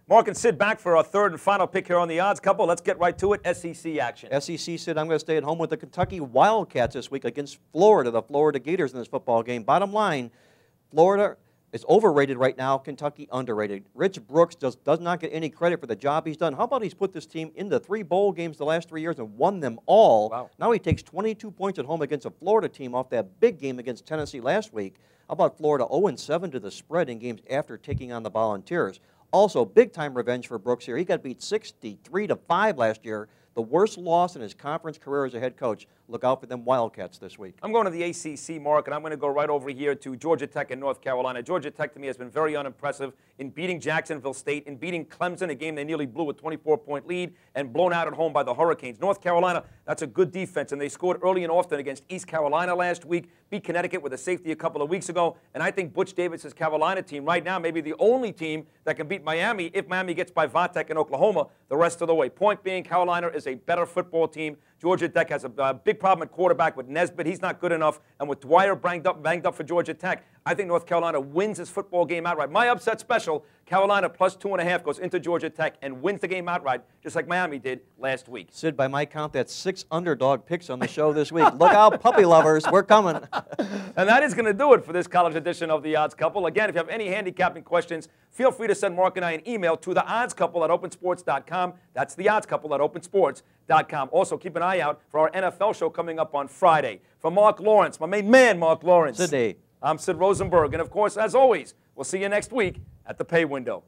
Mark and Sid back for our third and final pick here on the Odds Couple. Let's get right to it. SEC action. SEC, Sid, I'm going to stay at home with the Kentucky Wildcats this week against Florida, the Florida Gators in this football game. Bottom line, Florida is overrated right now, Kentucky underrated. Rich Brooks does not get any credit for the job he's done. How about he's put this team into 3 bowl games the last 3 years and won them all? Wow. Now he takes 22 points at home against a Florida team off that big game against Tennessee last week. How about Florida 0-7 to the spread in games after taking on the Volunteers? Also, big-time revenge for Brooks here. He got beat 63-5 last year, the worst loss in his conference career as a head coach. Look out for them Wildcats this week. I'm going to the ACC, Mark, and I'm going to go right over here to Georgia Tech and North Carolina. Georgia Tech, to me, has been very unimpressive in beating Jacksonville State, in beating Clemson, a game they nearly blew a 24-point lead, and blown out at home by the Hurricanes. North Carolina, that's a good defense, and they scored early and often against East Carolina last week, beat Connecticut with a safety a couple of weeks ago, and I think Butch Davis' Carolina team right now may be the only team that can beat Miami if Miami gets by Vatek in Oklahoma the rest of the way. Point being, Carolina is a better football team. Georgia Tech has a big problem at quarterback with Nesbitt. He's not good enough. And with Dwyer banged up for Georgia Tech, I think North Carolina wins this football game outright. My upset special, Carolina plus 2.5 goes into Georgia Tech and wins the game outright, just like Miami did last week. Sid, by my count, that's 6 underdog picks on the show this week. Look out, puppy lovers. We're coming. And that is going to do it for this college edition of The Odds Couple. Again, if you have any handicapping questions, feel free to send Mark and I an email to theoddscouple@opensports.com. That's theoddscouple@opensports.com. Also, keep an eye out for our NFL show coming up on Friday. For Mark Lawrence, my main man, Mark Lawrence. Sid. I'm Sid Rosenberg. And, of course, as always, we'll see you next week at the pay window.